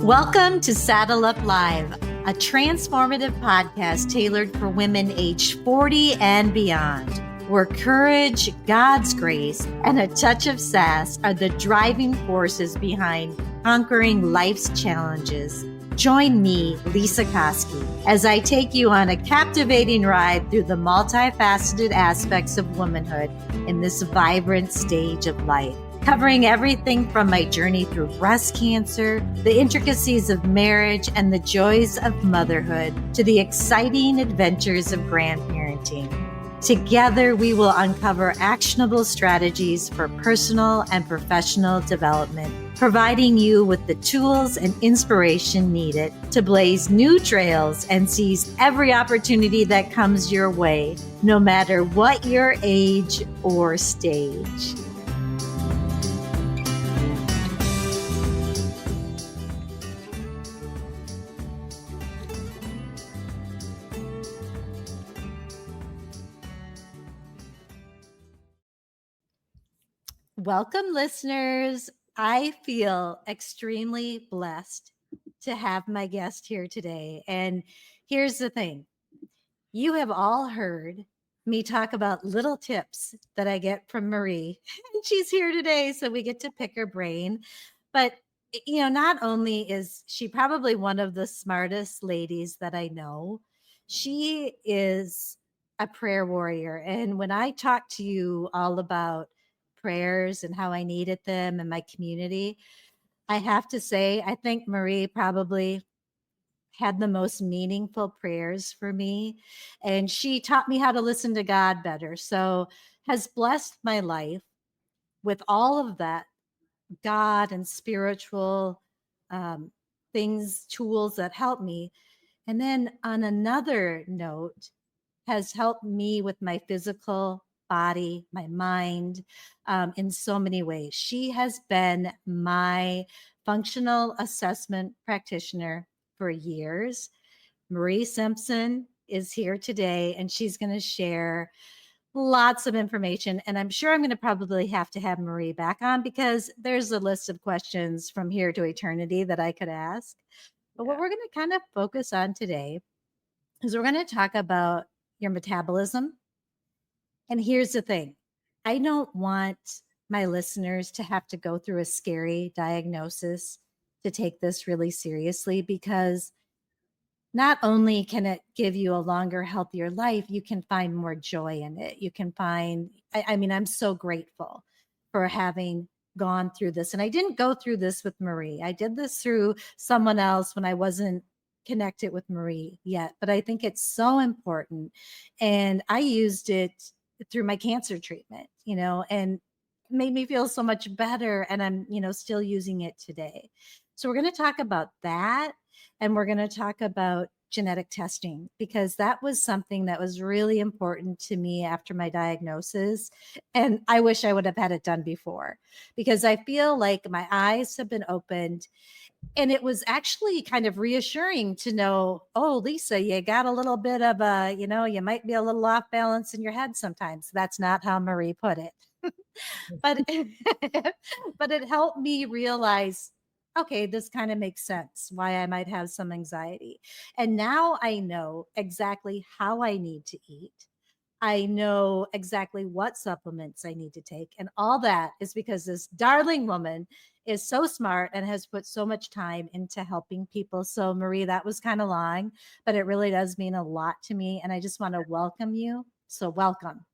Welcome to Saddle Up Live, a transformative podcast tailored for women aged 40 and beyond, where courage, God's grace, and a touch of sass are the driving forces behind conquering life's challenges. Join me, Lesa Koski, as I take you on a captivating ride through the multifaceted aspects of womanhood in this vibrant stage of life, covering everything from my journey through breast cancer, the intricacies of marriage, and the joys of motherhood, to the exciting adventures of grandparenting. Together, we will uncover actionable strategies for personal and professional development, providing you with the tools and inspiration needed to blaze new trails and seize every opportunity that comes your way, no matter what your age or stage. Welcome, listeners. I feel extremely blessed to have my guest here today. And here's the thing. You have all heard me talk about little tips that I get from Marrie. And she's here today, so we get to pick her brain. But, not only is she probably one of the smartest ladies that I know, she is a prayer warrior. And when I talk to you all about prayers and how I needed them in my community, I have to say, I think Marrie probably had the most meaningful prayers for me. And she taught me how to listen to God better. So has blessed my life with all of that God and spiritual things, tools that help me. And then on another note, has helped me with my physical body, my mind, in so many ways. She has been my functional assessment practitioner for years. Marrie Simpson is here today, and she's going to share lots of information. And I'm sure I'm going to probably have to have Marrie back on because there's a list of questions from here to eternity that I could ask. But what we're going to kind of focus on today is we're going to talk about your metabolism. And here's the thing. I don't want my listeners to have to go through a scary diagnosis to take this really seriously, because not only can it give you a longer, healthier life, you can find more joy in it. You can find, I'm so grateful for having gone through this. And I didn't go through this with Marrie. I did this through someone else when I wasn't connected with Marrie yet. But I think it's so important. And I used it through my cancer treatment, and it made me feel so much better. And I'm, still using it today. So we're going to talk about that. And we're going to talk about genetic testing, because that was something that was really important to me after my diagnosis. And I wish I would have had it done before, because I feel like my eyes have been opened. And it was actually kind of reassuring to know, oh, Lesa, you got a little bit of you might be a little off balance in your head sometimes. That's not how Marrie put it. but but it helped me realize, okay, this kind of makes sense why I might have some anxiety. And now I know exactly how I need to eat. I know exactly what supplements I need to take. And all that is because this darling woman is so smart and has put so much time into helping people. So, Marrie, that was kind of long, but it really does mean a lot to me. And I just want to welcome you. So, welcome.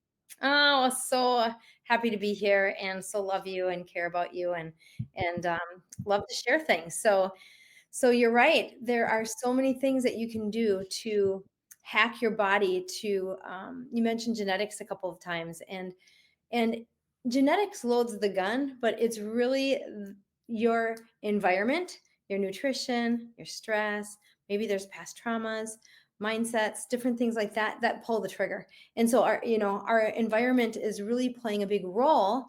Oh, so happy to be here, and so love you and care about you, and love to share things. So you're right. There are so many things that you can do to hack your body. To you mentioned genetics a couple of times, and genetics loads the gun, but it's really your environment, your nutrition, your stress. Maybe there's past traumas, mindsets, different things like that pull the trigger. And so our environment is really playing a big role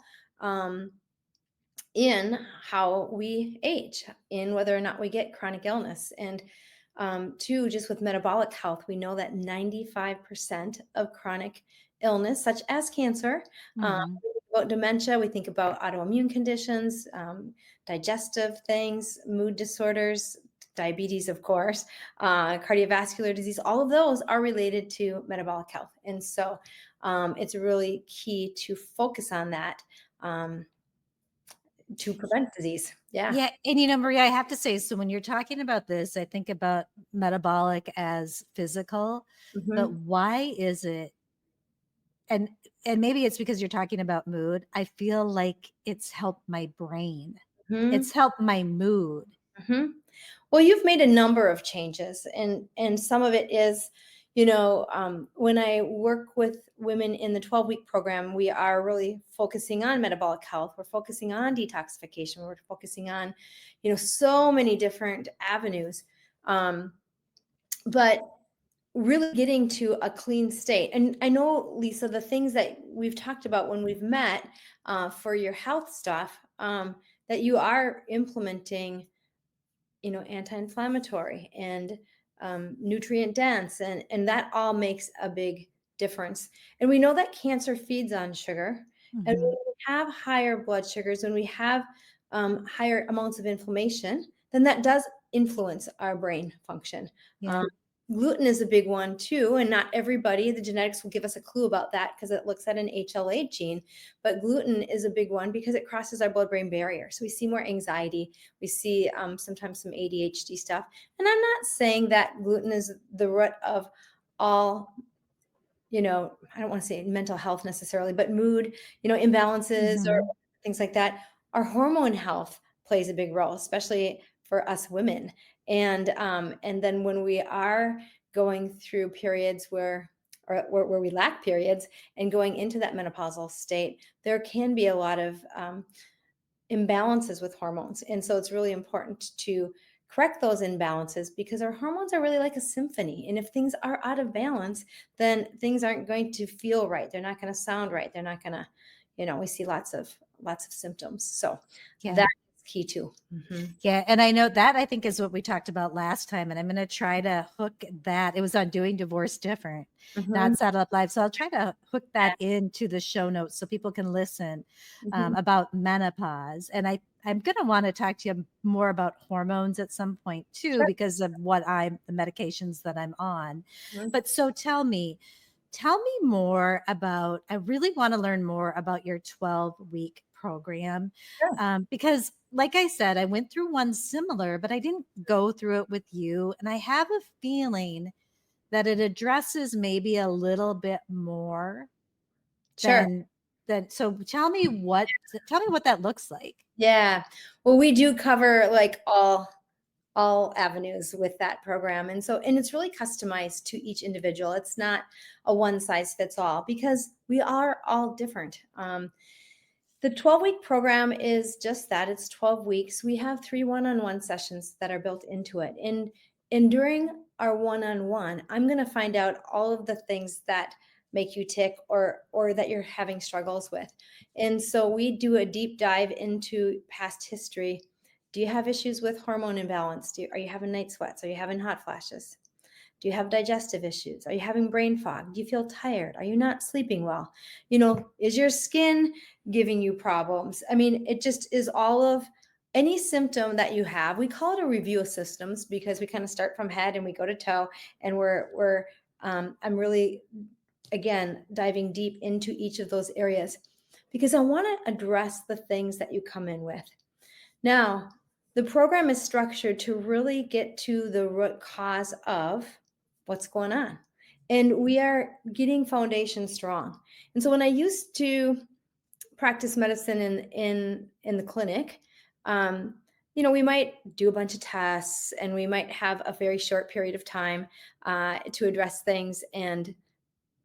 in how we age, in whether or not we get chronic illness. And two, just with metabolic health, we know that 95% of chronic illness, such as cancer, we think about dementia, we think about autoimmune conditions, digestive things, mood disorders, diabetes, of course, cardiovascular disease, all of those are related to metabolic health. And so it's really key to focus on that um, to prevent disease. Yeah. Yeah, and Maria, I have to say, so when you're talking about this, I think about metabolic as physical, but Hmm. why is it, and maybe it's because you're talking about mood, I feel like it's helped my brain. Hmm. It's helped my mood. Hmm. Well, you've made a number of changes, and some of it is, when I work with women in the 12-week program, we are really focusing on metabolic health. We're focusing on detoxification. We're focusing on, so many different avenues, but really getting to a clean state. And I know, Lisa, the things that we've talked about when we've met for your health stuff, that you are implementing, anti-inflammatory and nutrient dense, and that all makes a big difference. And we know that cancer feeds on sugar, and when Mhm. we have higher blood sugars, when we have higher amounts of inflammation, then that does influence our brain function. Yeah. um, Gluten is a big one too, and not everybody, the genetics will give us a clue about that because it looks at an HLA gene, but gluten is a big one because it crosses our blood-brain barrier, so we see more anxiety. We see sometimes some ADHD stuff. And I'm not saying that gluten is the root of all, I don't want to say mental health necessarily, but mood, imbalances or Mhm. things like that. Our hormone health plays a big role, especially for us women. And then when we are going through periods where we lack periods and going into that menopausal state, there can be a lot of imbalances with hormones. And so it's really important to correct those imbalances because our hormones are really like a symphony. And if things are out of balance, then things aren't going to feel right. They're not going to sound right. They're not going to, we see lots of symptoms. So Yeah. that is key too. Hmm. Yeah, and I know that I think is what we talked about last time, and I'm going to try to hook that. It was on Doing Divorce Different, Hmm. not Saddle Up Live. So I'll try to hook Yeah. that into the show notes so people can listen Hmm. about menopause. And I'm going to want to talk to you more about hormones at some point too, Sure. because of the medications that I'm on. Mhm. But so tell me more about, I really want to learn more about your 12-week program. Sure. Because, like I said, I went through one similar, but I didn't go through it with you. And I have a feeling that it addresses maybe a little bit more Sure. than so tell me what that looks like. Yeah. Well, we do cover like all avenues with that program. And it's really customized to each individual. It's not a one size fits all because we are all different. The 12-week program is just that. It's 12 weeks. We have 3 one-on-one sessions that are built into it. And during our one-on-one, I'm going to find out all of the things that make you tick or that you're having struggles with. And so we do a deep dive into past history. Do you have issues with hormone imbalance? Are you having night sweats? Are you having hot flashes? Do you have digestive issues? Are you having brain fog? Do you feel tired? Are you not sleeping well? Is your skin giving you problems? I mean, it just is all of any symptom that you have. We call it a review of systems because we kind of start from head and we go to toe, and I'm really, again, diving deep into each of those areas because I want to address the things that you come in with. Now, the program is structured to really get to the root cause of what's going on. And we are getting foundation strong. And so when I used to practice medicine in the clinic, we might do a bunch of tests and we might have a very short period of time to address things and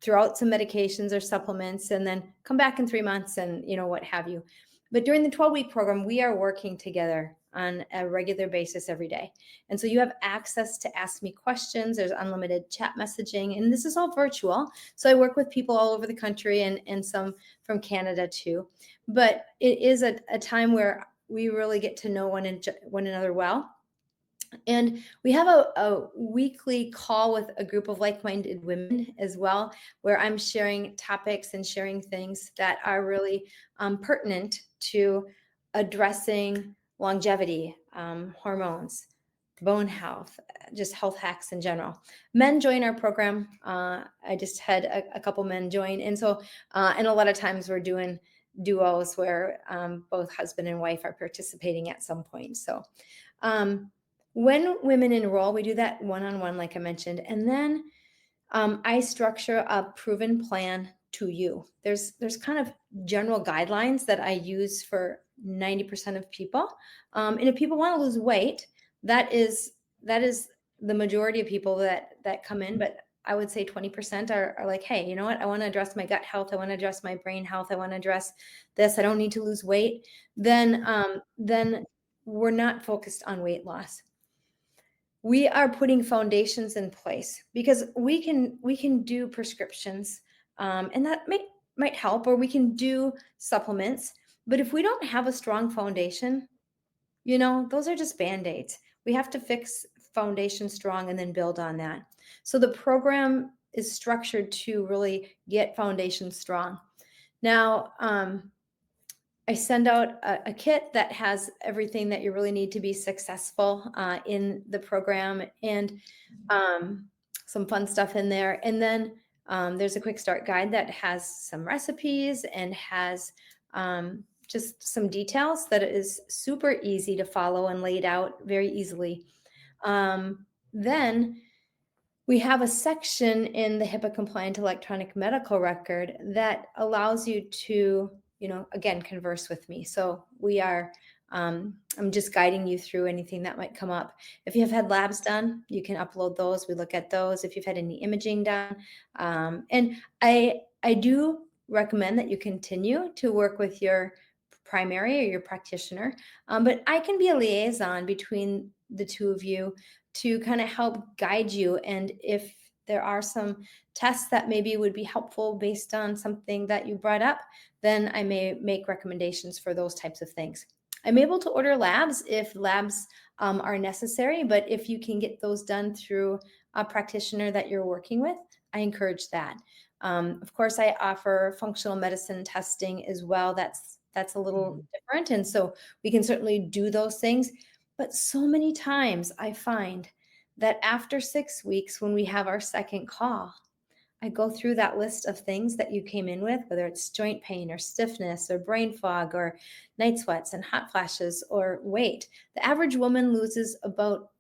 throw out some medications or supplements and then come back in 3 months and what have you. But during the 12-week program, we are working together on a regular basis every day. And so you have access to ask me questions. There's unlimited chat messaging, and this is all virtual. So I work with people all over the country and some from Canada too. But it is a time where we really get to know one another well. And we have a weekly call with a group of like minded women as well, where I'm sharing topics and sharing things that are really pertinent to addressing longevity, hormones, bone health, just health hacks in general. Men join our program. I just had a couple men join, and so and a lot of times we're doing duos where both husband and wife are participating at some point. So um, when women enroll, we do that one on one, like I mentioned, and then I structure a proven plan to you. There's kind of general guidelines that I use for 90% of people. And if people want to lose weight, that is the majority of people that come in, but I would say 20% are like, hey, you know what? I want to address my gut health. I want to address my brain health. I want to address this. I don't need to lose weight. Then we're not focused on weight loss. We are putting foundations in place because we can do prescriptions, and that might help, or we can do supplements. But if we don't have a strong foundation, those are just band-aids. We have to fix foundation strong and then build on that. So the program is structured to really get foundation strong. Now, I send out a kit that has everything that you really need to be successful in the program, and some fun stuff in there. And then there's a quick start guide that has some recipes and has just some details that is super easy to follow and laid out very easily. Then we have a section in the HIPAA compliant electronic medical record that allows you to, again, converse with me. So I'm just guiding you through anything that might come up. If you have had labs done, you can upload those. We look at those. If you've had any imaging done, and I do recommend that you continue to work with your primary or your practitioner, but I can be a liaison between the two of you to kind of help guide you. And if there are some tests that maybe would be helpful based on something that you brought up, then I may make recommendations for those types of things. I'm able to order labs if labs are necessary, but if you can get those done through a practitioner that you're working with, I encourage that. Of course, I offer functional medicine testing as well. That's a little different. And so we can certainly do those things. But so many times I find that after 6 weeks, when we have our second call, I go through that list of things that you came in with, whether it's joint pain or stiffness or brain fog or night sweats and hot flashes or weight. The average woman loses about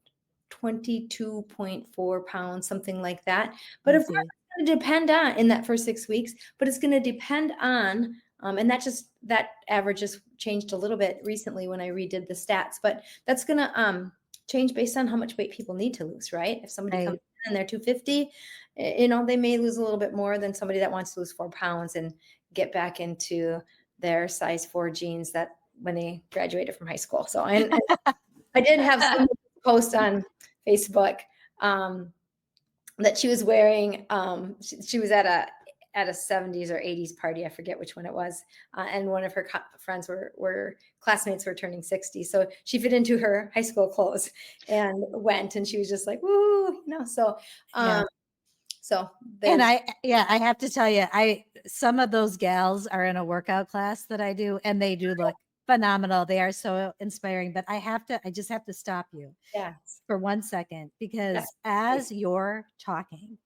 22.4 pounds, something like that. But of course, Easy. it's going to depend on in that first 6 weeks, but it's going to depend on, and that average has changed a little bit recently when I redid the stats, but that's going to change based on how much weight people need to lose, right? If somebody comes Right. in and they're 250, they may lose a little bit more than somebody that wants to lose 4 pounds and get back into their size 4 jeans that when they graduated from high school. So, and I did have some post on Facebook that she was wearing. She was at a 70s or 80s party. I forget which one it was. And one of her friends were classmates were turning 60. So she fit into her high school clothes and went, and she was just like, woo, so, Yeah. so And there's, I have to tell you, some of those gals are in a workout class that I do, and they do look phenomenal. They are so inspiring, but I just have to stop you yeah, for 1 second, yeah, because as you're talking,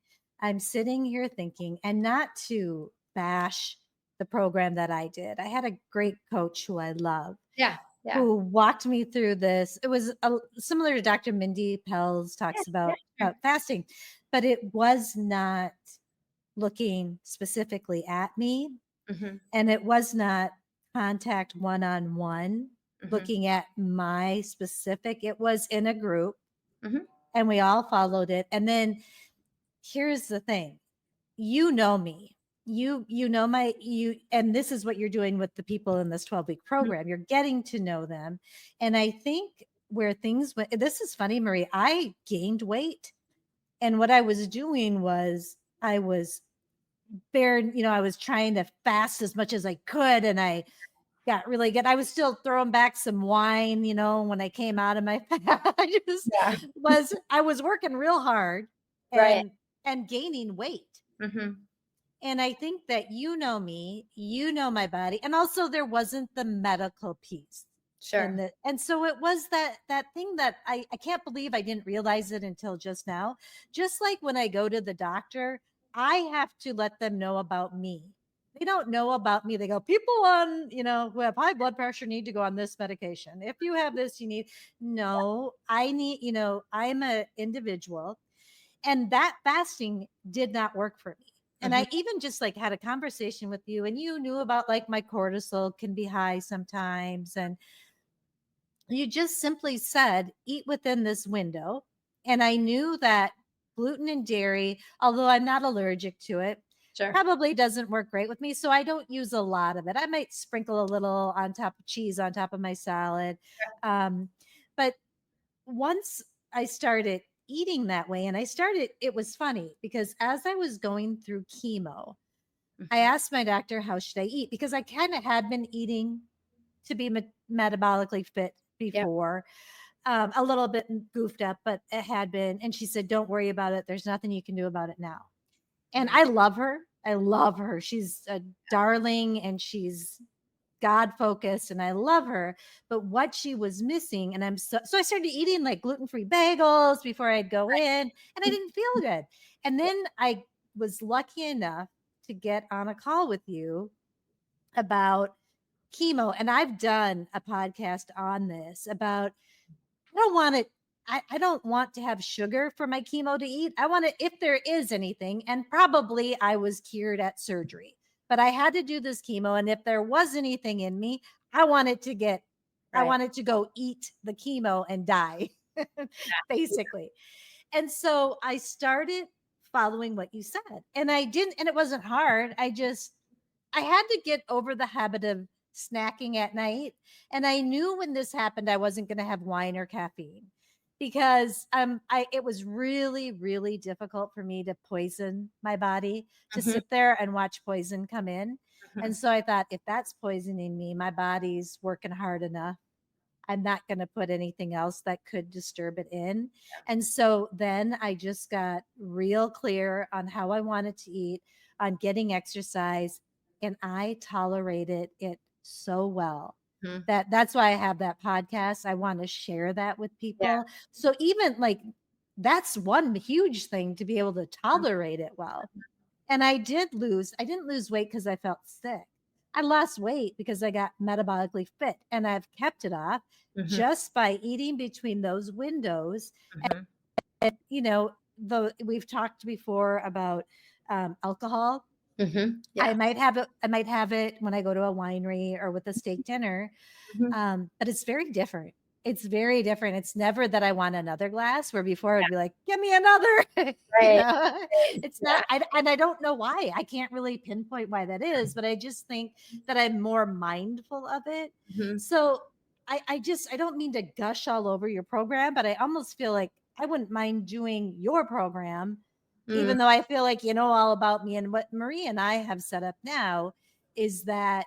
I'm sitting here thinking, and not to bash the program that I did. I had a great coach who I love, yeah, yeah, who walked me through this. It was similar to Dr. Mindy Pell's yeah, talks yeah, sure. about fasting, but it was not looking specifically at me, Mhm, and it was not contact one-on-one mhm, looking at my specific. It was in a group, mhm. and we all followed it. And then here's the thing, me, and this is what you're doing with the people in this 12-week Mhm. program. You're getting to know them. And I think where things went, this is funny, Marie, I gained weight, and what I was doing was I was I was trying to fast as much as I could, and I got really good. I was still throwing back some wine, when I came out of my fast. Yeah, I was working real hard right. and gaining weight. Mhm. And I think that me, my body, and also there wasn't the medical piece. Sure. And so it was that thing that I can't believe I didn't realize it until just now. Just like when I go to the doctor, I have to let them know about me. They don't know about me. They go, people on, who have high blood pressure need to go on this medication. If you have this, you need. No, I need, I'm a individual, and that fasting did not work for me. And Mhm. I even just like had a conversation with you, and you knew about like my cortisol can be high sometimes, and you just simply said, eat within this window. And I knew that gluten and dairy, although I'm not allergic to it, Sure. probably doesn't work great with me. So I don't use a lot of it. I might sprinkle a little on top of cheese on top of my salad. Um, but once I started eating that way, and it was funny because as I was going through chemo, I Mhm. asked my doctor, how should I eat? Because I kind of had been eating to be metabolically fit Yep. before, a little bit goofed up, but it had been. And she said, don't worry about it. There's nothing you can do about it now. And Right. I love her. I love her. She's a darling, and she's God focused, and I love her. But what she was missing, and so I started eating like gluten-free bagels before I'd go in, and I Mhm. didn't feel good. And then I was lucky enough to get on a call with you about chemo. And I've done a podcast on this about, I don't want it. I don't want to have sugar for my chemo to eat. I want it if there is anything, and probably I was cured at surgery, but I had to do this chemo. And if there was anything in me, I wanted to get, I Right. wanted to go eat the chemo and die, Yeah. basically. And so I started following what you said. And I didn't, and it wasn't hard. I had to get over the habit of snacking at night. And I knew when this happened, I wasn't going to have wine or caffeine because it was really, really difficult for me to poison my body, to Mhm. sit there and watch poison come in. And Mhm. so I thought, if that's poisoning me, my body's working hard enough. I'm not going to put anything else that could disturb it in. And so then I just got real clear on how I wanted to eat, on getting exercise, and I tolerated it so well Mhm. that that's why I have that podcast. I want to share that with Yeah. people. So even like that's one huge thing, to be able to tolerate it well. And I didn't lose weight because I felt sick. I lost weight because I got metabolically fit, and I've kept it off Mhm. just by eating between those windows. Mhm. And, though we've talked before about alcohol, Mhm. Yeah. I might have it when I go to a winery or with a steak dinner, Mhm. but it's very different. It's very different. It's never that I want another glass, where before I'd be like, give me another. Right. Right. It's not, Yeah. and I don't know why. I can't really pinpoint why that is, but I just think that I'm more mindful of it. Mhm. So I don't mean to gush all over your program, but I almost feel like I wouldn't mind doing your program, Mm. even though I feel like you know all about me. And what Marie and I have set up now is that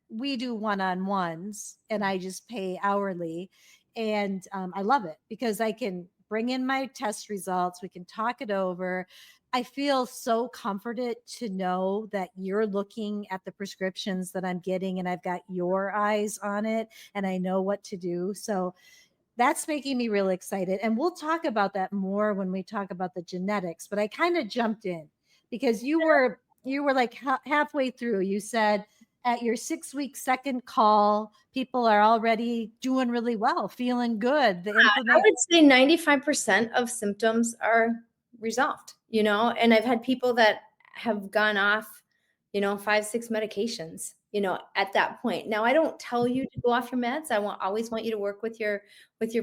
we do one-on-ones, and I just pay hourly. And I love it because I can bring in my test results. We can talk it over. I feel so comforted to know that you're looking at the prescriptions that I'm getting, and I've got your eyes on it, and I know what to do. So that's making me really excited. And we'll talk about that more when we talk about the genetics. But I kind of jumped in because you were like halfway through. You said at your 6 week second call, people are already doing really well, feeling good. The I inflammation. would say 95% of symptoms are resolved, and I've had people that have gone off, 5, 6 medications, at that point. Now, I don't tell you to go off your meds. Always want you to work with your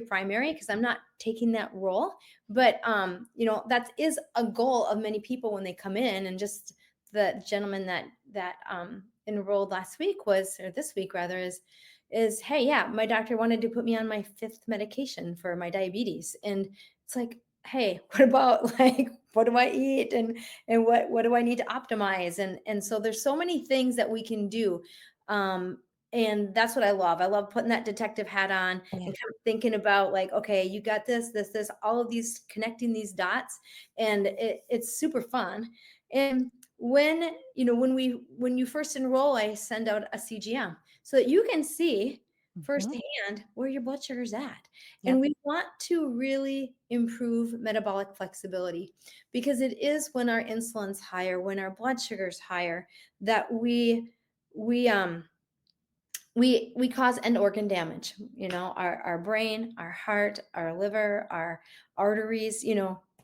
primary, because I'm not taking that role. But that is a goal of many people when they come in. And just the gentleman that enrolled last week or this week rather, is, hey, yeah, my doctor wanted to put me on my fifth medication for my diabetes. And it's like, hey, what about, like, what do I eat, and what do I need to optimize? And so there's so many things that we can do. And that's what I love. I love putting that detective hat on and Yeah. kind of thinking about, like, okay, you got this, all of these, connecting these dots. And it's super fun. And when you first enroll, I send out a CGM so that you can see Mhm. firsthand where your blood sugar's at. And Yep. we want to really improve metabolic flexibility because it is when our insulin's higher, when our blood sugar's higher, that we we cause end organ damage, our brain, our heart, our liver, our arteries,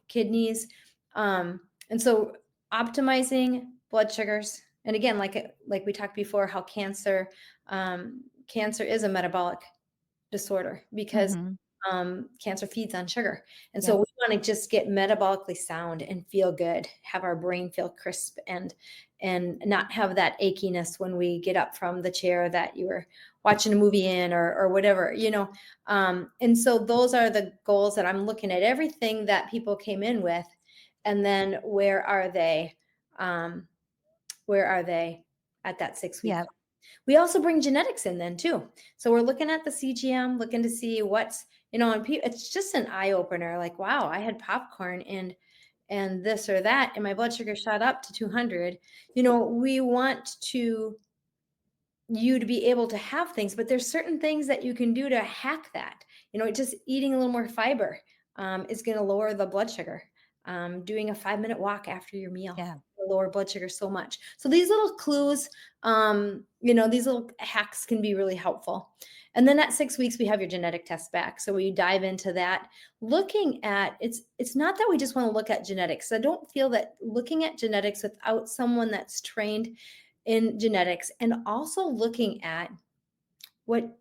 kidneys. And so optimizing blood sugars, and again, like we talked before, how cancer is a metabolic disorder because Mhm. cancer feeds on sugar. And so Yep. we want to just get metabolically sound and feel good, have our brain feel crisp and not have that achiness when we get up from the chair that you were watching a movie in or whatever, and so those are the goals that I'm looking at everything that people came in with. And then where are they? Um, where are they at that 6 week? Yep. We also bring genetics in then too. So we're looking at the CGM, looking to see what's, and it's just an eye opener. Like, wow, I had popcorn and this or that, and my blood sugar shot up to 200. We want you to be able to have things, but there's certain things that you can do to hack that. Just eating a little more fiber is going to lower the blood sugar. Doing a 5-minute walk after your meal Yeah. will lower blood sugar so much. So these little clues, these little hacks can be really helpful. And then at 6 weeks, we have your genetic test back. So we dive into that, looking at it's not that we just want to look at genetics. I don't feel that looking at genetics without someone that's trained in genetics and also looking at what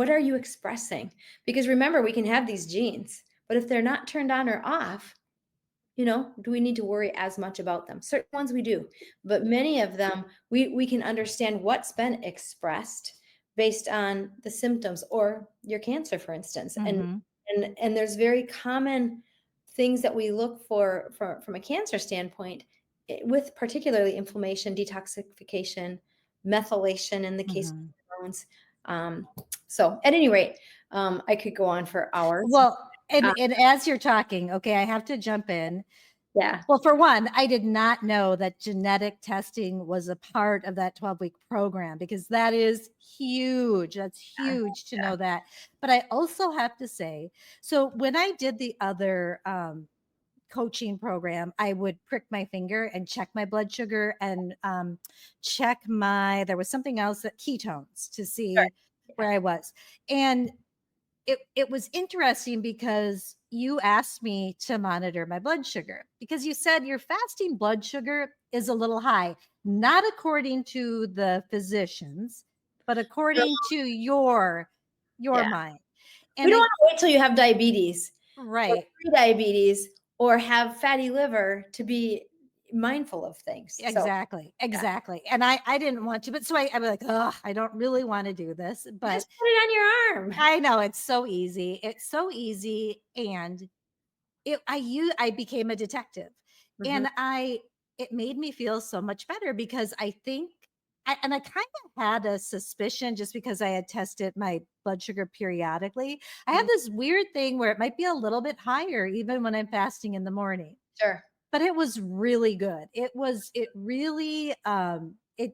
are you expressing, because remember, we can have these genes, but if they're not turned on or off, do we need to worry as much about them? Certain ones we do, but many of them we can understand what's been expressed based on the symptoms or your cancer, for instance. and Mhm. and there's very common things that we look for from a cancer standpoint, with particularly inflammation, detoxification, methylation in the case of Mhm. hormones. So at any rate, I could go on for hours. Well, uh, and as you're talking, okay, I have to jump in. yeah. Well, for one, I did not know that genetic testing was a part of that 12-week program because that is huge. That's huge to know that. But I also have to say, so when I did the other coaching program, I would prick my finger and check my blood sugar and check there was something else that ketones to Sure. see Yeah. where I was. And it was interesting because you asked me to monitor my blood sugar because you said your fasting blood sugar is a little high, not according to the physicians, but No, according to your yeah. mind. We And don't I wanna wait till you have diabetes or right, prediabetes or have fatty liver to be mindful of things. So, exactly, yeah. exactly. And I didn't want to, but so I'm like, oh, I don't really want to do this, but Just put it on your arm. I know it's so easy. It's so easy, and I became a detective, Mhm. and it made me feel so much better because I think I kind of had a suspicion just because I had tested my blood sugar periodically. I have Mhm. this weird thing where it might be a little bit higher even when I'm fasting in the morning, Sure. but it was really good. It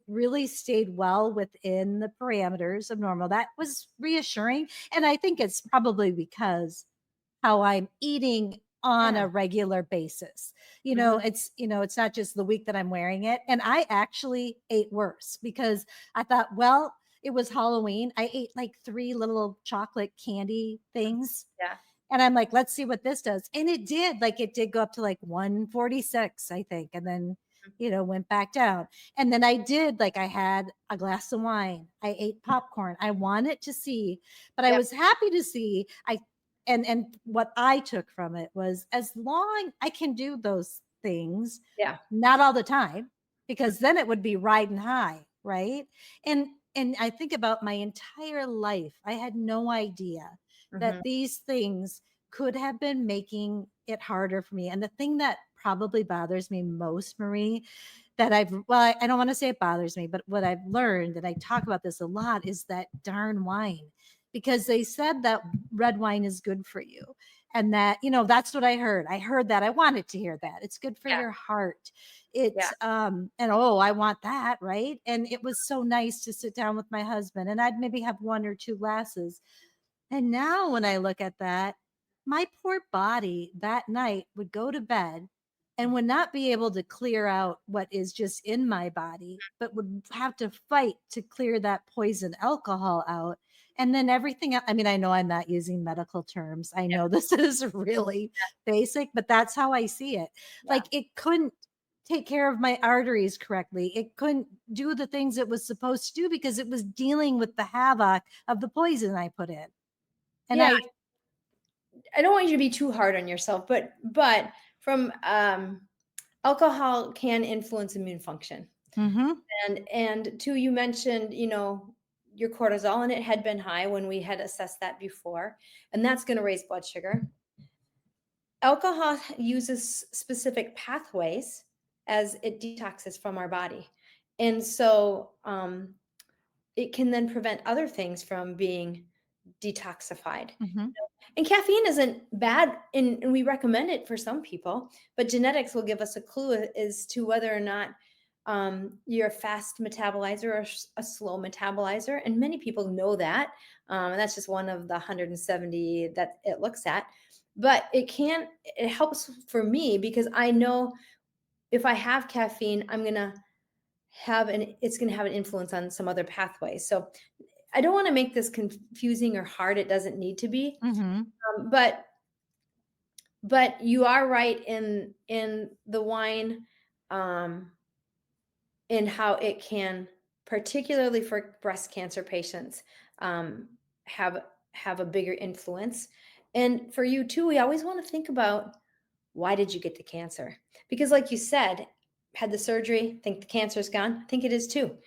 really stayed well within the parameters of normal. That was reassuring, and I think it's probably because how I'm eating on Yeah. a regular basis. Mhm. It's not just the week that I'm wearing it. And I actually ate worse because I thought, well, it was Halloween. I ate like 3 little chocolate candy things. Yeah. And I'm like, let's see what this does. And it did go up to like 146, I think. And then, went back down. And then I had a glass of wine. I ate popcorn. I wanted to see, but I Yep. was happy to see and what I took from it was as long I can do those things, Yeah. not all the time, because then it would be riding high, right? And I think about my entire life. I had no idea that Mhm. these things could have been making it harder for me. And the thing that probably bothers me most, Marie, I don't want to say it bothers me, but what I've learned, and I talk about this a lot, is that darn wine. Because they said that red wine is good for you. And that's what I heard. I heard that. I wanted to hear that. It's good for Yeah. your heart. Yeah. And oh, I want that, right? And it was so nice to sit down with my husband, and I'd maybe have one or two glasses. And now when I look at that, my poor body that night would go to bed and would not be able to clear out what is just in my body, but would have to fight to clear that poison alcohol out. And then everything I mean, I know I'm not using medical terms. I know this is really basic, but that's how I see it. Yeah. Like it couldn't take care of my arteries correctly. It couldn't do the things it was supposed to do because it was dealing with the havoc of the poison I put in. And Yeah. I I don't want you to be too hard on yourself, but from alcohol can influence immune function. mhm, And two, you mentioned, your cortisol, and it had been high when we had assessed that before, and that's going to raise blood sugar. Alcohol uses specific pathways as it detoxes from our body. And so it can then prevent other things from being detoxified. mhm, And caffeine isn't bad, and we recommend it for some people, but genetics will give us a clue as to whether or not you're a fast metabolizer or a slow metabolizer. And many people know that. And that's just one of the 170 that it looks at. But it helps for me because I know if I have caffeine, it's going to have an influence on some other pathways. So I don't want to make this confusing or hard. It doesn't need to be. mhm. Um, but but you are right in the wine, um, in how it can, particularly for breast cancer patients, um, have a bigger influence. And for you too, we always want to think about, why did you get the cancer? Because like you said, had the surgery, think the cancer's gone. I think it is too.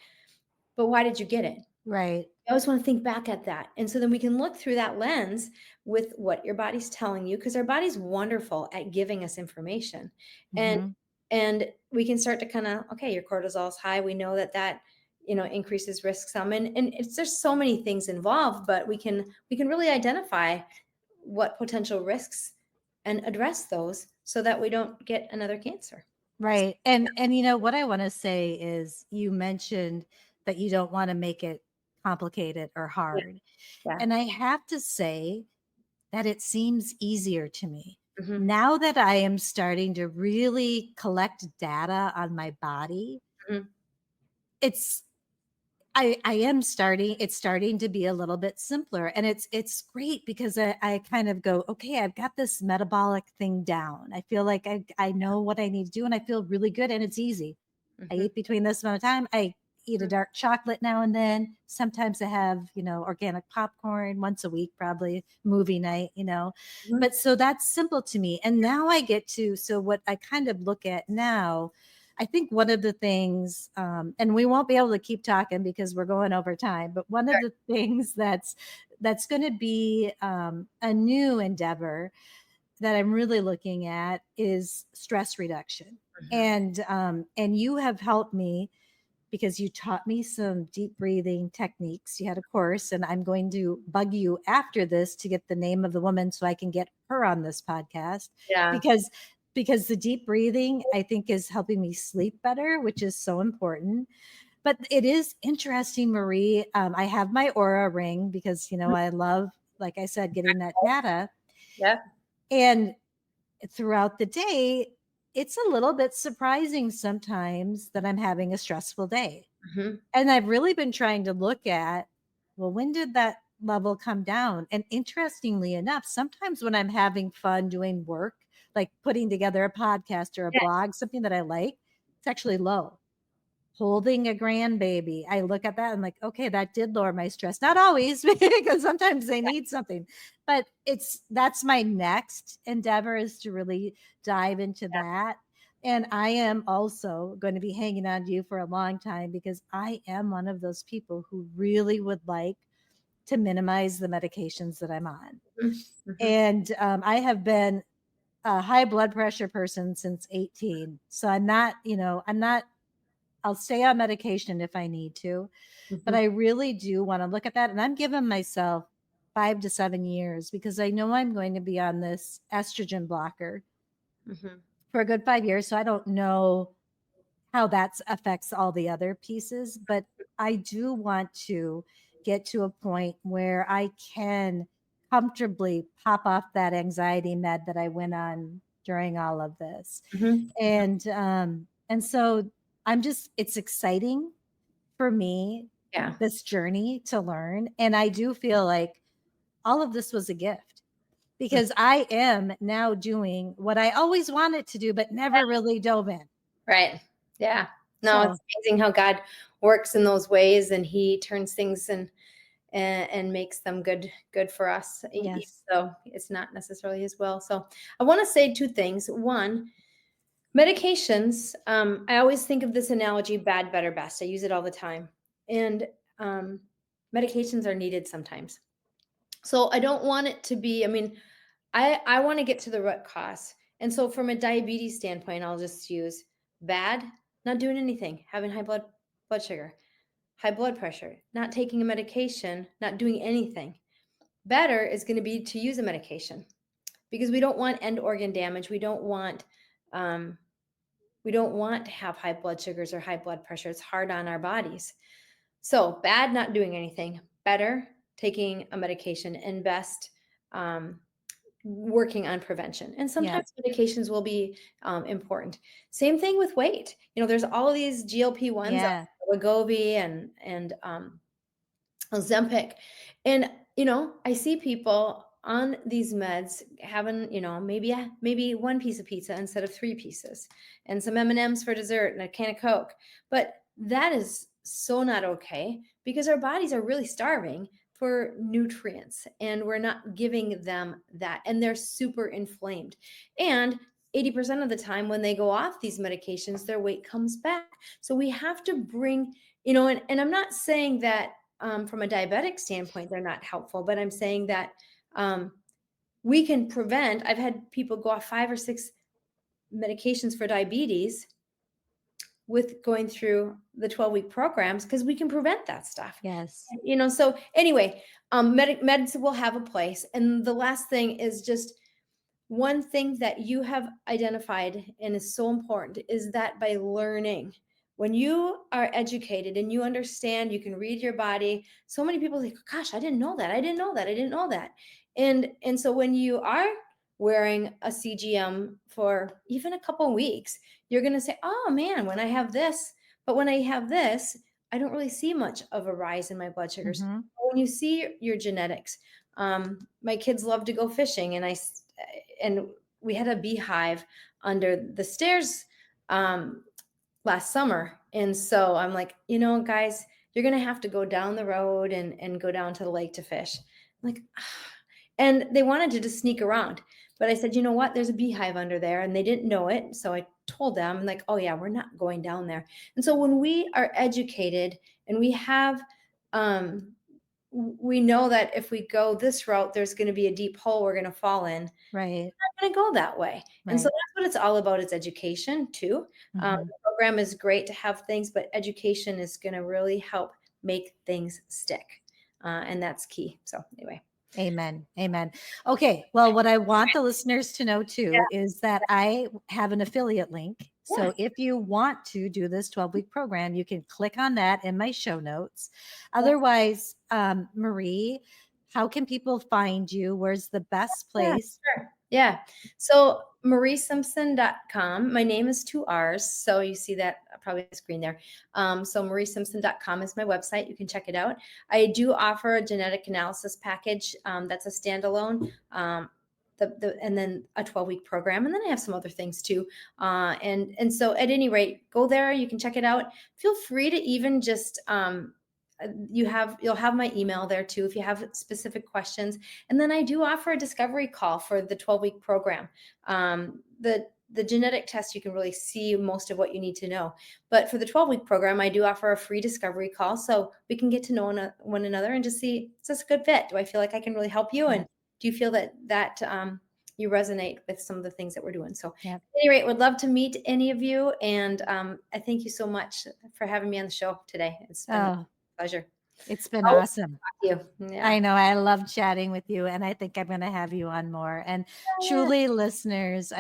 But why did you get it? Right. I always want to think back at that. And so then we can look through that lens with what your body's telling you, because our body's wonderful at giving us information. And Mhm. and we can start to kind of, okay, your cortisol is high. We know that increases risk some. And it's there's so many things involved, but we can really identify what potential risks and address those so that we don't get another cancer. Right. And you know what I want to say is you mentioned that you don't want to make it complicated or Yeah. hard. Yeah. And I have to say that it seems easier to me. Hmm. Now that I am starting to really collect data on my body, Hmm. it's I am starting it's starting to be a little bit simpler, and it's great because I kind of go, okay, I've got this metabolic thing down. I feel like I know what I need to do, and I feel really good, and it's easy. I Hmm. eat between this amount of time. I eat a dark chocolate now and then. Sometimes I have, organic popcorn once a week, probably movie night. Hmm. But so that's simple to me. And now I get to, so what I kind of look at now, I think one of the things, and we won't be able to keep talking because we're going over time, but one of the things that's going to be a new endeavor that I'm really looking at is stress reduction. Hmm. And you have helped me because you taught me some deep breathing techniques. You had a course, and I'm going to bug you after this to get the name of the woman so I can get her on this podcast Yeah. because because the deep breathing I think is helping me sleep better, which is so important. But it is interesting, Marrie. I have my aura ring because I love, like I said, getting that data. Yeah. And throughout the day, it's a little bit surprising sometimes that I'm having a stressful day. Hmm. And I've really been trying to look at, well, when did that level come down? And interestingly enough, sometimes when I'm having fun doing work, like putting together a podcast or a Yeah. blog, something that I like, it's actually low. Holding a grandbaby, I look at that, I'm like, okay, that did lower my stress. Not always, because sometimes they need something, but that's my next endeavor, is to really dive into that. And I am also going to be hanging on to you for a long time because I am one of those people who really would like to minimize the medications that I'm on. Mhm, mhm, And I have been a high blood pressure person since 18. So I'm not I'll stay on medication if I need to, but mhm, I really do want to look at that. And I'm giving myself 5 to 7 years because I know I'm going to be on this estrogen blocker mhm. for a good 5 years. So I don't know how that affects all the other pieces. But I do want to get to a point where I can comfortably pop off that anxiety med that I went on during all of this. Mhm. And so I'm just, it's exciting for me, Yeah. this journey to learn. And I do feel like all of this was a gift Mm. because I am now doing what I always wanted to do, but never really dove in. Right. Yeah. No, So, it's amazing how God works in those ways, and he turns things and makes them good for us, even yes, though it's not necessarily his will. So I want to say two things. One, medications, I always think of this analogy: bad, better, best. I use it all the time. And um, medications are needed sometimes. So I don't want it to be, I mean, I want to get to the root cause. And so from a diabetes standpoint, I'll just use bad, not doing anything, having high blood sugar, high blood pressure, not taking a medication, not doing anything. Better is going to be to use a medication, because we don't want end organ damage. Um, we don't want to have high blood sugars or high blood pressure. It's hard on our bodies. So bad, not doing anything. Better, taking a medication. And best, um, working on prevention. And yeah, sometimes medications will be important. Same thing with weight. There's all of these GLP-1s, yeah, Wegovy and Ozempic. And, I see people on these meds having, maybe one piece of pizza instead of three pieces, and some M&Ms for dessert and a can of Coke. But that is so not okay, because our bodies are really starving for nutrients, and we're not giving them that. And they're super inflamed. And 80% of the time when they go off these medications, their weight comes back. So we have to bring, and I'm not saying that from a diabetic standpoint, they're not helpful, but I'm saying that um, we can prevent. I've had people go off 5 or 6 medications for diabetes with going through the 12-week programs, because we can prevent that stuff. yes, So anyway, meds will have a place. And the last thing is just one thing that you have identified and is so important is that by learning, when you are educated and you understand, you can read your body. So many people think, gosh, I didn't know that. I didn't know that. I didn't know that. And so when you are wearing a CGM for even a couple of weeks, you're going to say, oh man, when I have this, but when I have this, I don't really see much of a rise in my blood sugars. hmm, When you see your genetics, my kids love to go fishing, and we had a beehive under the stairs last summer. And so I'm like, guys, you're going to have to go down the road and go down to the lake to fish. I'm like, ah. And they wanted to just sneak around. But I said, you know what? There's a beehive under there. And they didn't know it. So I told them, like, oh, yeah, we're not going down there. And so when we are educated and um, we know that if we go this route, there's going to be a deep hole we're going to fall in, right, going to go that way. And so right, that's what it's all about, is education too. hmm, The program is great to have things, but education is going to really help make things stick. And that's key. So anyway. amen, amen. Okay, well, what I want the listeners to know Yeah. too is that I have an affiliate link. Yeah. So if you want to do this 12-week program, you can click on that in my show notes. Yeah. Otherwise, Marrie, how can people find you? Where's the best Yeah, place? sure. Yeah. So mariesimpson.com. My name is 2 R's. So you see that probably on the screen there. So mariesimpson.com is my website. You can check it out. I do offer a genetic analysis package that's a standalone. And then a 12-week program. And then I have some other things too. And so at any rate, go there. You can check it out. Feel free to even just you'll have my email there too if you have specific questions. And then I do offer a discovery call for the 12-week program. The genetic test, you can really see most of what you need to know. But for the 12-week program, I do offer a free discovery call so we can get to know one another and just see, is this a good fit? Do I feel like I can really help you? Yeah, And do you feel that you resonate with some of the things that we're doing? So yeah. at any rate, would love to meet any of you. And I thank you so much for having me on the show today. It's been a Oh, pleasure. it's been Always awesome. talk to you. Yeah. I know. I love chatting with you, and I think I'm going to have you on more. And truly, listeners,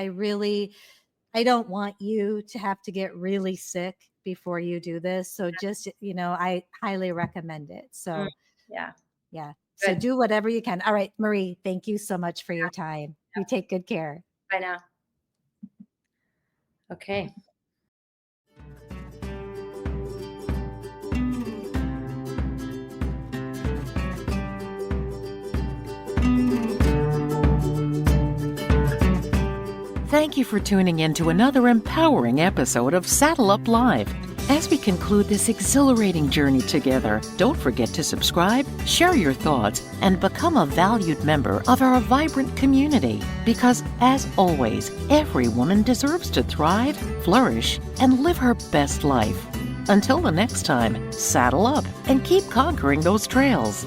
I don't want you to have to get really sick before you do this. So just, I highly recommend it. Mm, So yeah, yeah. So good. do whatever you can. All right, Marrie, thank you so much for your time. Yeah, You take good care. bye now. Okay. Thank you for tuning in to another empowering episode of Saddle Up Live. As we conclude this exhilarating journey together, don't forget to subscribe, share your thoughts, and become a valued member of our vibrant community. Because, as always, every woman deserves to thrive, flourish, and live her best life. Until the next time, saddle up and keep conquering those trails.